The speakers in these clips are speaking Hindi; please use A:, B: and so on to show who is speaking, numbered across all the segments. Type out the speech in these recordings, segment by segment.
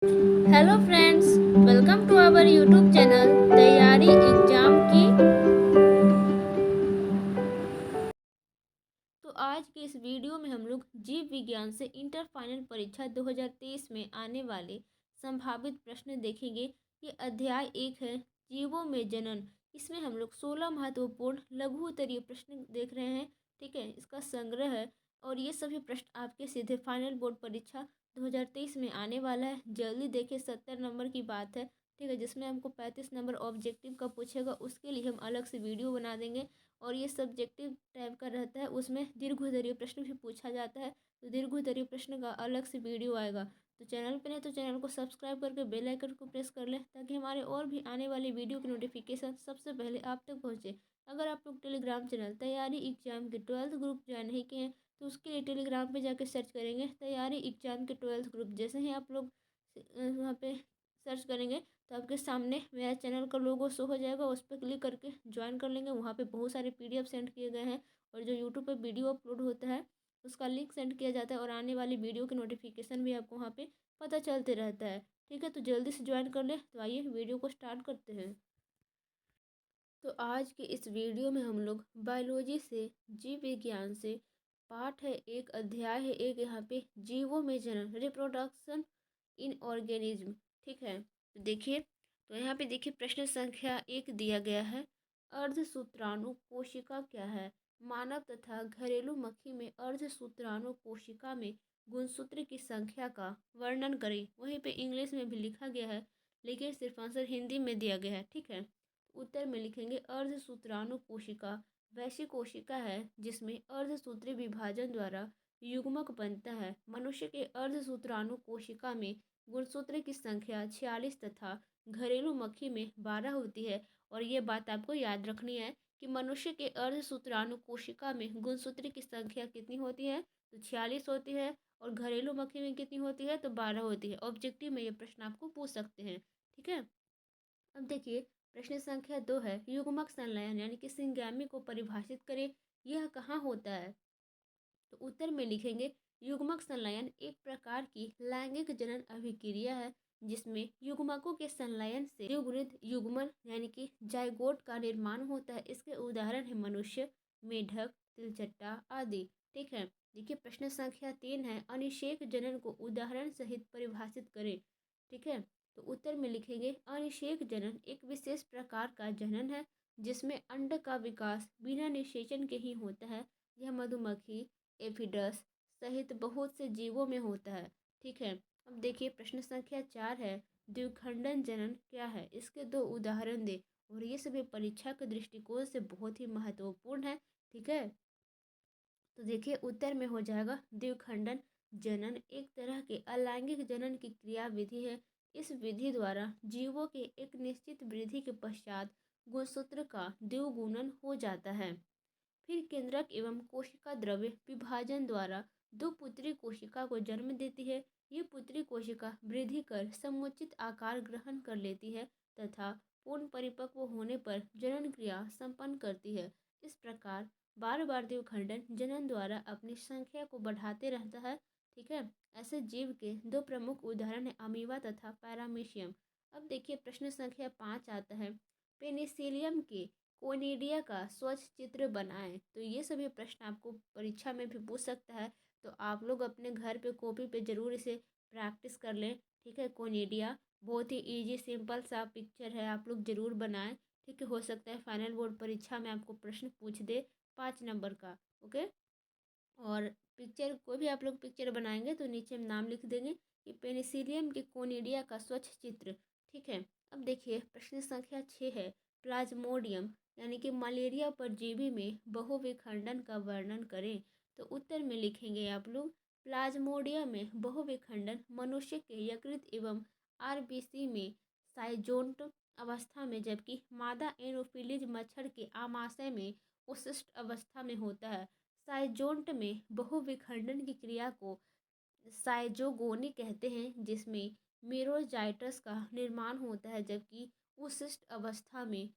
A: Hello friends, welcome to our YouTube channel तैयारी एग्जाम की। तो आज के इस वीडियो में हम लोग जीव विज्ञान से इंटर फाइनल परीक्षा 2023 में आने वाले संभावित प्रश्न देखेंगे। ये अध्याय 1 है, जीवों में जनन। इसमें हम लोग 16 महत्वपूर्ण लघु उत्तरीय प्रश्न देख रहे हैं। ठीक है, इसका संग्रह है और ये सभी प्रश्न आपके सीधे फाइनल बोर्ड परीक्षा 2023 में आने वाला है। जल्दी देखिए, 70 नंबर की बात है। ठीक है, जिसमें हमको 35 नंबर ऑब्जेक्टिव का पूछेगा, उसके लिए हम अलग से वीडियो बना देंगे। और ये सब्जेक्टिव टाइप का रहता है, उसमें दीर्घोत्तरीय प्रश्न भी पूछा जाता है। तो दीर्घोत्तरीय प्रश्न का अलग से वीडियो आएगा। तो चैनल पर नहीं तो चैनल को सब्सक्राइब करके बेल आइकन को प्रेस कर लें, ताकि हमारे और भी आने वाली वीडियो की नोटिफिकेशन सबसे पहले आप तक पहुँचे। अगर आप लोग टेलीग्राम चैनल तैयारी एग्जाम के 12th ग्रुप ज्वाइन नहीं किए हैं, तो उसके लिए टेलीग्राम पे जाकर सर्च करेंगे तैयारी एग्जाम के 12th ग्रुप। जैसे ही आप लोग वहाँ पे सर्च करेंगे तो आपके सामने मेरा चैनल का लोगो शो हो जाएगा, उस पर क्लिक करके ज्वाइन कर लेंगे। वहाँ पे बहुत सारे पीडीएफ सेंड किए गए हैं, और जो यूट्यूब पे वीडियो अपलोड होता है उसका लिंक सेंड किया जाता है, और आने वाली वीडियो की नोटिफिकेशन भी आपको वहाँ पे पता चलते रहता है। ठीक है, तो जल्दी से ज्वाइन कर ले। तो आइए वीडियो को स्टार्ट करते हैं। तो आज के इस वीडियो में हम लोग बायोलॉजी से, जीव विज्ञान से पाठ है, एक अध्याय है, एक यहाँ पे जीवों में जनन, रिप्रोडक्शन इन ऑर्गेनिज्म। ठीक है, तो देखिए, तो यहाँ पे देखिए प्रश्न संख्या 1 दिया गया है। अर्धसूत्राणु कोशिका क्या है? मानव तथा घरेलू मक्खी में अर्धसूत्राणु कोशिका में गुणसूत्र की संख्या का वर्णन करें। वहीं पे इंग्लिश में भी लिखा गया है, लेकिन सिर्फ आंसर हिंदी में दिया गया है। ठीक है, उत्तर में लिखेंगे अर्धसूत्राणु कोशिका वैसी कोशिका है जिसमें अर्धसूत्री विभाजन द्वारा युग्मक बनता है। मनुष्य के अर्धसूत्राणु कोशिका में गुणसूत्र की संख्या 46 तथा घरेलू मक्खी में 12 होती है। और ये बात आपको याद रखनी है कि मनुष्य के अर्धसूत्राणु कोशिका में गुणसूत्र की संख्या कितनी होती है? तो 46 होती है। और घरेलू मक्खी में कितनी होती है? तो 12 होती है। ऑब्जेक्टिव में ये प्रश्न आपको पूछ सकते हैं। ठीक है, अब देखिए प्रश्न संख्या 2 है, युग्मक संलयन यानी कि सिंगैमी को परिभाषित करें। यह कहाँ होता है? तो उत्तर में लिखेंगे युग्मक संलयन एक प्रकार की लैंगिक जनन अभिक्रिया है, जिसमें युग्मकों के संलयन से द्विगुणित युग्मन यानी कि जाइगोट का निर्माण होता है। इसके उदाहरण है मनुष्य, मेढक, तिलचट्टा आदि। ठीक है, देखिए प्रश्न संख्या 3 है, अनिषेक जनन को उदाहरण सहित परिभाषित करें। ठीक है, तो उत्तर में लिखेंगे अनिषेक जनन एक विशेष प्रकार का जनन है, जिसमें अंड का विकास बिना निषेचन के ही होता है। यह मधुमक्खी, एफिडस सहित बहुत से जीवों में होता है। ठीक है, अब देखिए प्रश्न संख्या 4 है, द्विखंडन जनन क्या है? इसके दो उदाहरण दे। और ये सभी परीक्षा के दृष्टिकोण से बहुत ही महत्वपूर्ण है। ठीक है, तो देखिए उत्तर में हो जाएगा द्विखंडन जनन एक तरह के अलैंगिक जनन की क्रिया विधि है। इस विधि द्वारा जीवों के एक निश्चित वृद्धि के पश्चात गुणसूत्र का द्विगुणन हो जाता है। फिर केंद्रक एवं कोशिका द्रव्य विभाजन द्वारा दो पुत्री कोशिका को जन्म देती है। ये पुत्री कोशिका वृद्धि कर समुचित आकार ग्रहण कर लेती है तथा पूर्ण परिपक्व होने पर जनन क्रिया संपन्न करती है। इस प्रकार बार बार द्विखंडन जनन द्वारा अपनी संख्या को बढ़ाते रहता है। ठीक है, ऐसे जीव के दो प्रमुख उदाहरण है अमीबा तथा पैरामीशियम। अब देखिए प्रश्न संख्या 5 आता है, पेनिसिलियम के कोनिडिया का स्वच्छ चित्र बनाएं। तो ये सभी प्रश्न आपको परीक्षा में भी पूछ सकता है, तो आप लोग अपने घर पे कॉपी पे ज़रूर इसे प्रैक्टिस कर लें। ठीक है, कोनिडिया बहुत ही इजी सिंपल सा पिक्चर है, आप लोग ज़रूर बनाएं। ठीक है, हो सकता है फाइनल बोर्ड परीक्षा में आपको प्रश्न पूछ दे 5 नंबर का। ओके, और पिक्चर कोई भी आप लोग पिक्चर बनाएंगे तो नीचे में नाम लिख देंगे कि पेनिसिलियम के कोनिडिया का स्वच्छ चित्र। ठीक है, अब देखिए प्रश्न संख्या 6 है, प्लाज्मोडियम यानी कि मलेरिया परजीवी में बहुविखंडन का वर्णन करें। तो उत्तर में लिखेंगे आप लोग प्लाज्मोडियम में बहुविखंडन मनुष्य के यकृत एवं आरबीसी में साइजोन्ट अवस्था में, जबकि मादा एनोफिलीज मच्छर के आमाशय में उशिष्ट अवस्था में होता है। साइजोन्ट में बहुविखंडन की क्रिया को साइजोगोनी कहते हैं, जिसमें मेरोजाइटस का निर्माण होता है, जबकि उशिष्ट अवस्था में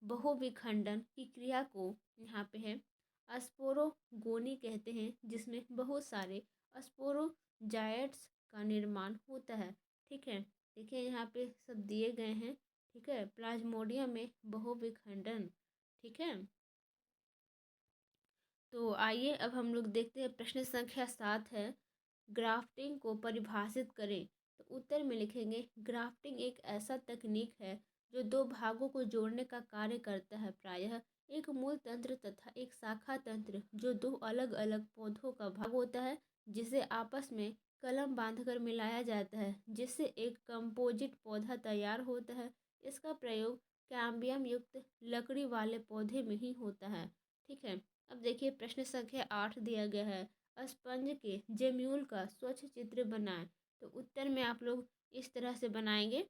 A: बहुविखंडन की क्रिया को यहाँ पे है अस्पोरोगोनी कहते हैं, जिसमें बहुत सारे अस्पोरोजाइट्स का निर्माण होता है। ठीक है। देखिए यहाँ पे सब दिए गए हैं। ठीक है, प्लाज्मोडियम में बहुविखंडन। ठीक है, तो आइए अब हम लोग देखते हैं प्रश्न संख्या 7 है, ग्राफ्टिंग को परिभाषित करें। तो उत्तर में लिखेंगे, ग्राफ्टिंग एक ऐसा तकनीक है जो दो भागों को जोड़ने का कार्य करता है, प्रायः एक मूल तंत्र तथा एक शाखा तंत्र जो दो अलग अलग पौधों का भाग होता है, जिसे आपस में कलम बांधकर मिलाया जाता है, जिससे एक कंपोजिट पौधा तैयार होता है। इसका प्रयोग कैम्बियम युक्त लकड़ी वाले पौधे में ही होता है। ठीक है, अब देखिए प्रश्न संख्या 8 दिया गया है, स्पंज के जेम्यूल का स्वच्छ चित्र बनाएं। तो उत्तर में आप लोग इस तरह से बनाएंगे,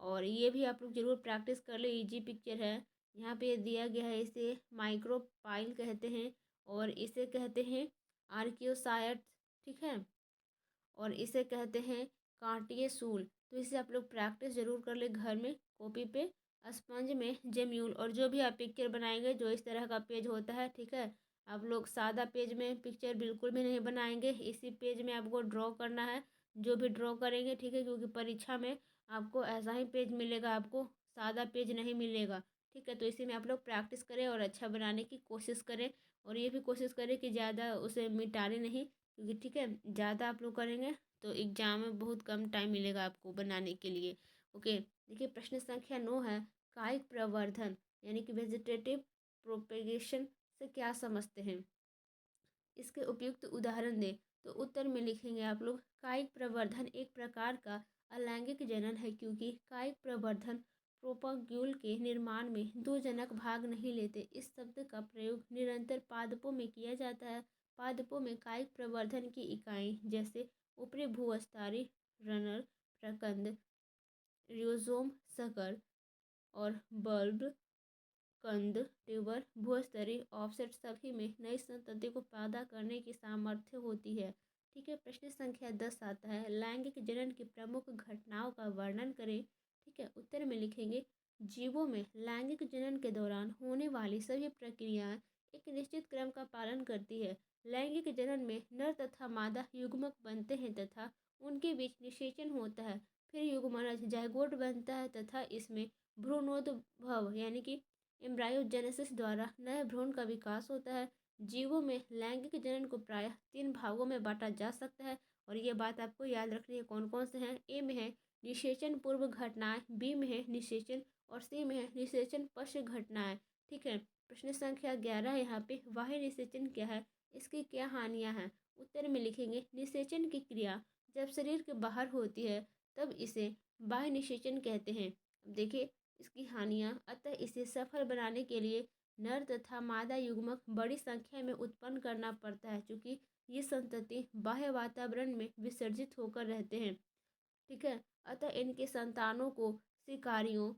A: और ये भी आप लोग जरूर प्रैक्टिस कर ले, इजी पिक्चर है। यहाँ पे दिया गया है, इसे माइक्रोपाइल कहते हैं और इसे कहते हैं आर्कियोसाइट्स। ठीक है, और इसे कहते हैं कांटिए सूल। तो इसे आप लोग प्रैक्टिस जरूर कर ले घर में कॉपी पे। स्पंज में जेम्यूल, और जो भी आप पिक्चर बनाएंगे जो इस तरह का पेज होता है, ठीक है, आप लोग सादा पेज में पिक्चर बिल्कुल भी नहीं बनाएंगे, इसी पेज में आपको ड्रॉ करना है जो भी ड्रॉ करेंगे। ठीक है, क्योंकि परीक्षा में आपको ऐसा ही पेज मिलेगा, आपको सादा पेज नहीं मिलेगा। ठीक है, तो इसी में आप लोग प्रैक्टिस करें और अच्छा बनाने की कोशिश करें, और ये भी कोशिश करें कि ज़्यादा उसे मिटाने नहीं, क्योंकि ठीक है ज़्यादा आप लोग करेंगे तो एग्जाम में बहुत कम टाइम मिलेगा आपको बनाने के लिए। ओके, देखिए प्रश्न संख्या 9 है, कायिक प्रवर्धन यानी कि वेजिटेटिव प्रोपेगेशन से क्या समझते हैं, इसके उपयुक्त उदाहरण दें। तो उत्तर में लिखेंगे आप लोग, कायिक प्रवर्धन एक प्रकार का अलैंगिक जनन है, क्योंकि कायिक प्रवर्धन प्रोपाग्यूल के निर्माण में दो जनक भाग नहीं लेते। इस शब्द का प्रयोग निरंतर पादपों में किया जाता है। पादपों में कायिक प्रवर्धन की इकाई जैसे ऊपरी भूस्तरीय रनर, प्रकंद, रियोजोम, शकर और बल्ब, कंद, ट्यूबर, भूस्तरीय, ऑफसेट सभी में नई संतति को पैदा करने की सामर्थ्य होती है। ठीक है, प्रश्न संख्या 10 आता है, लैंगिक जनन की प्रमुख घटनाओं का वर्णन करें। ठीक है, उत्तर में लिखेंगे, जीवों में लैंगिक जनन के दौरान होने वाली सभी प्रक्रियाएं एक निश्चित क्रम का पालन करती है। लैंगिक जनन में नर तथा मादा युग्मक बनते हैं तथा उनके बीच निषेचन होता है, फिर युग्मनज जाइगोट बनता है तथा इसमें भ्रूणोद्भव यानी कि एम्ब्रायोजेनेसिस द्वारा नए भ्रूण का विकास होता है। जीवों में लैंगिक जनन को प्रायः 3 भागों में बांटा जा सकता है, और ये बात आपको याद रखनी है कौन कौन से हैं। ए में है निषेचन पूर्व घटनाएं, बी में है निषेचन, और सी में है निषेचन पश्च घटनाएं। ठीक है, प्रश्न संख्या 11 यहाँ पे, बाह्य निषेचन क्या है, इसकी क्या हानियाँ हैं। उत्तर में लिखेंगे, निषेचन की क्रिया जब शरीर के बाहर होती है तब इसे बाह्य निषेचन कहते हैं। अब देखिए इसकी हानियाँ, अतः इसे सफल बनाने के लिए नर तथा मादा युग्मक बड़ी संख्या में उत्पन्न करना पड़ता है, क्योंकि ये संतति बाह्य वातावरण में विसर्जित होकर रहते हैं। ठीक है, अतः इनके संतानों को शिकारियों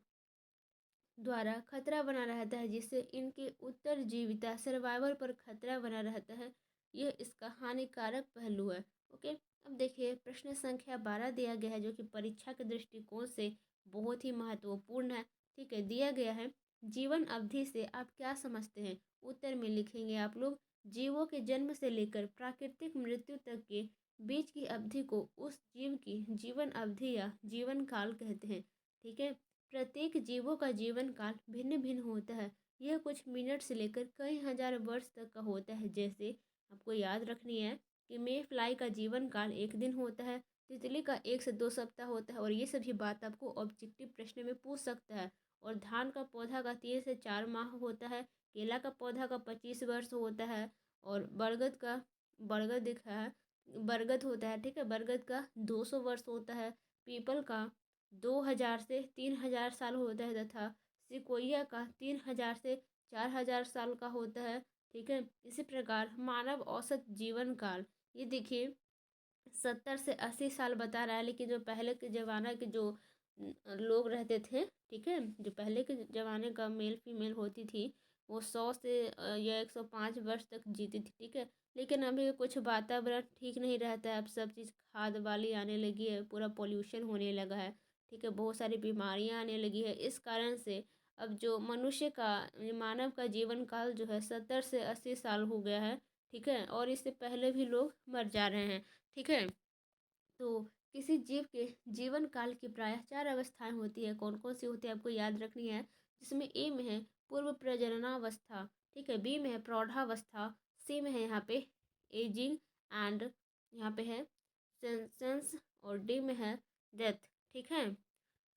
A: द्वारा खतरा बना रहता है, जिससे इनके उत्तरजीविता सर्वाइवल पर खतरा बना रहता है। यह इसका हानिकारक पहलू है। ओके, अब देखिए प्रश्न संख्या 12 दिया गया है, जो कि परीक्षा के दृष्टिकोण से बहुत ही महत्वपूर्ण है। ठीक है, दिया गया है, जीवन अवधि से आप क्या समझते हैं। उत्तर में लिखेंगे आप लोग, जीवों के जन्म से लेकर प्राकृतिक मृत्यु तक के बीच की अवधि को उस जीव की जीवन अवधि या जीवन काल कहते हैं। ठीक है, प्रत्येक जीवों का जीवन काल भिन्न भिन्न होता है। यह कुछ मिनट से लेकर कई हजार वर्ष तक का होता है। जैसे आपको याद रखनी है कि मे फ्लाई का जीवन काल 1 दिन होता है, तितली का 1 से 2 सप्ताह होता है, और ये सभी बात आपको ऑब्जेक्टिव प्रश्न में पूछ सकता है। और धान का पौधा का 3 से 4 माह होता है, केला का पौधा का 25 वर्ष होता है, और बरगद दिखा है, बरगद होता है। ठीक है, बरगद का 200 वर्ष होता है, पीपल का 2000 से 3000 साल होता है, तथा सिकोया का 3000 से 4000 साल का होता है। ठीक है, इसी प्रकार मानव औसत जीवन काल, ये देखिए 70 से 80 साल बता रहा है, लेकिन जो पहले के ज़माना के जो लोग रहते थे, ठीक है, जो पहले के ज़माने का मेल फीमेल होती थी, वो 100 से या 105 वर्ष तक जीती थी। ठीक है, लेकिन अभी कुछ वातावरण ठीक नहीं रहता है, अब सब चीज़ खाद वाली आने लगी है, पूरा पोल्यूशन होने लगा है। ठीक है, बहुत सारी बीमारियां आने लगी है, इस कारण से अब जो मनुष्य का मानव का जीवन काल जो है 70 से 80 साल हो गया है। ठीक है, और इससे पहले भी लोग मर जा रहे हैं। ठीक है, तो किसी जीव के जीवन काल की प्रायः 4 अवस्थाएं होती है। कौन कौन सी होती है आपको याद रखनी है, जिसमें ए में है पूर्व प्रजननावस्था, ठीक है, बी में है प्रौढ़ावस्था, सी में है यहाँ पे एजिंग एंड यहाँ पे है सेंस और डी में है डेथ, ठीक है।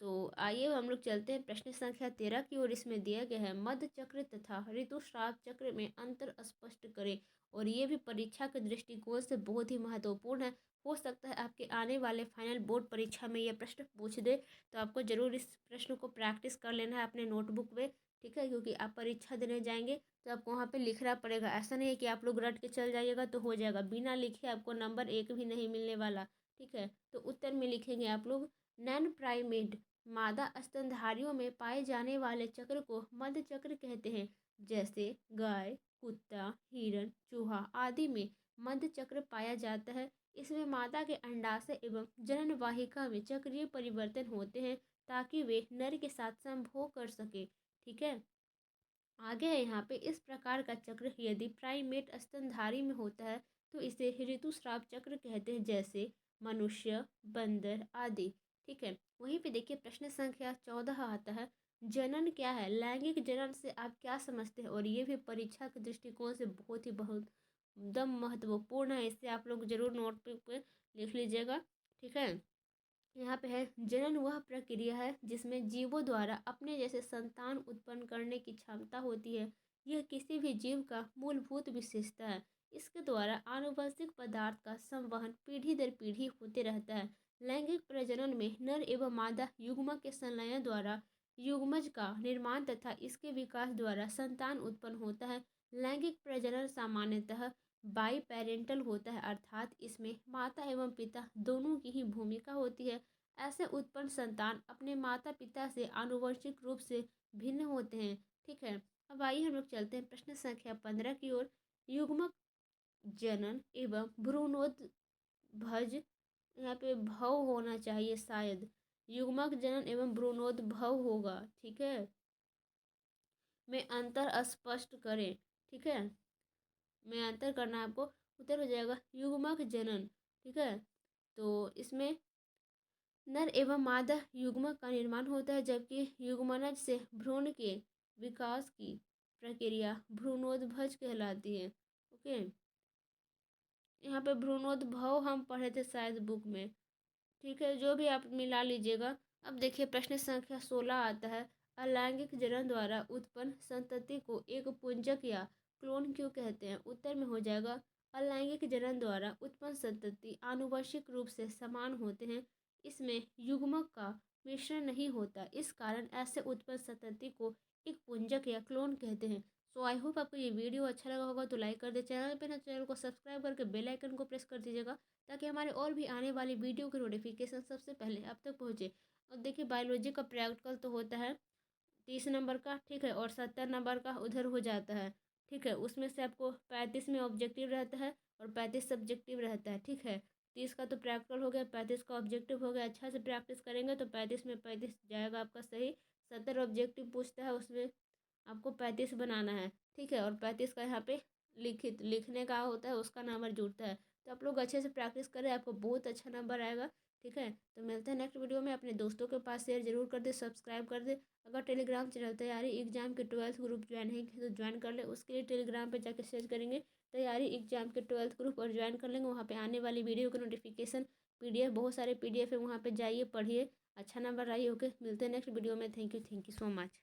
A: तो आइए हम लोग चलते हैं प्रश्न संख्या 13 की ओर। इसमें दिया गया है मध्य चक्र तथा ऋतुस्राव चक्र में अंतर स्पष्ट करें। और ये भी परीक्षा के दृष्टिकोण से बहुत ही महत्वपूर्ण है। हो सकता है आपके आने वाले फाइनल बोर्ड परीक्षा में यह प्रश्न पूछ दे, तो आपको जरूर इस प्रश्न को प्रैक्टिस कर लेना है अपने नोटबुक में, ठीक है, क्योंकि आप परीक्षा देने जाएंगे तो आपको वहाँ पे लिखना पड़ेगा। ऐसा नहीं है कि आप लोग रट के चल जाइएगा तो हो जाएगा, बिना लिखे आपको नंबर एक भी नहीं मिलने वाला, ठीक है। तो उत्तर में लिखेंगे आप लोग नैन प्राइमेट मादा स्तनधारियों में पाए जाने वाले चक्र को मध्य चक्र कहते हैं। जैसे गाय, कुत्ता, हिरण, चूहा आदि में मध्य चक्र पाया जाता है। इसमें मादा के अंडाशय एवं जनन वाहिका में चक्रीय परिवर्तन होते हैं ताकि वे नर के साथ संभोग कर सके, ठीक है। आगे है यहाँ पे इस प्रकार का चक्र यदि प्राइमेट स्तनधारी में होता है तो इसे ऋतुस्राव चक्र कहते हैं, जैसे मनुष्य, बंदर आदि, ठीक है। वहीं पे देखिए प्रश्न संख्या 14 आता है जनन क्या है। लैंगिक जनन से आप क्या समझते हैं, और ये भी परीक्षा के दृष्टिकोण से बहुत ही बहुत एकदम महत्वपूर्ण है। इससे आप लोग जरूर नोटबुक पे लिख लीजिएगा, ठीक है। यहाँ पे है जनन वह प्रक्रिया है जिसमें जीवों द्वारा अपने जैसे संतान उत्पन्न करने की क्षमता होती है। यह किसी भी जीव का मूलभूत विशेषता है। इसके द्वारा आनुवंशिक पदार्थ का संवहन पीढ़ी दर पीढ़ी होते रहता है। लैंगिक प्रजनन में नर एवं मादा युग्मक के संलयन द्वारा युग्मज का निर्माण तथा इसके विकास द्वारा संतान उत्पन्न होता है। लैंगिक प्रजनन सामान्यतः बाई पेरेंटल होता है, अर्थात इसमें माता एवं पिता दोनों की ही भूमिका होती है। ऐसे उत्पन्न संतान अपने माता पिता से आनुवंशिक रूप से भिन्न होते हैं, ठीक है। अब आइए हम लोग चलते हैं प्रश्न संख्या 15 की ओर। युग्मक जनन एवं भ्रूणोत्भज, यहाँ पे भव होना चाहिए शायद, युग्मक जनन एवं भ्रूणोद्भव होगा, ठीक है, में अंतर स्पष्ट करें, ठीक है। में अंतर करना है आपको, उत्तर हो जाएगा युग्मक जनन, ठीक है। तो इसमें नर एवं मादा युग्मक का निर्माण होता है, जबकि युग्मनज से भ्रूण के विकास की प्रक्रिया भ्रूणोद्भज कहलाती है, ओके। यहाँ पे भ्रूणोद्भव हम पढ़े थे शायद बुक में, ठीक है, जो भी आप मिला लीजिएगा। अब देखिए प्रश्न संख्या 16 आता है अलैंगिक जनन द्वारा उत्पन्न संतति को एक पुंजक या क्लोन क्यों कहते हैं। उत्तर में हो जाएगा अलैंगिक जनन द्वारा उत्पन्न संतति आनुवंशिक रूप से समान होते हैं। इसमें युग्मक का मिश्रण नहीं होता, इस कारण ऐसे उत्पन्न संतति को एक पुंजक या क्लोन कहते हैं। सो आई होप आपको ये वीडियो अच्छा लगा होगा, तो लाइक कर दे, चैनल पे ना चैनल को सब्सक्राइब करके बेल आइकन को प्रेस कर दीजिएगा ताकि हमारे और भी आने वाली वीडियो की नोटिफिकेशन सबसे पहले आप तक पहुँचे। और देखिए बायोलॉजी का प्रैक्टिकल तो होता है 30 नंबर का, ठीक है, और 70 नंबर का उधर हो जाता है, ठीक है। उसमें से आपको 35 में ऑब्जेक्टिव रहता है और 35 सब्जेक्टिव रहता है, ठीक है। 30 का तो प्रैक्टिकल हो गया, 35 का ऑब्जेक्टिव हो गया। अच्छा से प्रैक्टिस करेंगे तो 35 में 35 जाएगा आपका सही। 70 ऑब्जेक्टिव पूछता है, उसमें आपको 35 बनाना है, ठीक है, और 35 का यहाँ पे लिखने का होता है, उसका नंबर जुड़ता है। तो आप लोग अच्छे से प्रैक्टिस करें, आपको बहुत अच्छा नंबर आएगा, ठीक है। तो मिलते हैं नेक्स्ट वीडियो में। अपने दोस्तों के पास शेयर जरूर कर दे, सब्सक्राइब कर दे। अगर टेलीग्राम चैनल तैयारी एग्जाम के 12th ग्रुप ज्वाइन नहीं किए तो ज्वाइन कर ले, उसके लिए टेलीग्राम पे जाकर सर्च करेंगे तैयारी एग्जाम के 12th ग्रुप और ज्वाइन कर लेंगे। वहाँ पे आने वाली वीडियो की नोटिफिकेशन PDF, बहुत सारे PDF है, वहाँ पे जाइए पढ़िए, अच्छा नंबर आइए, ओके। मिलते हैं नेक्स्ट वीडियो में। Thank you so much.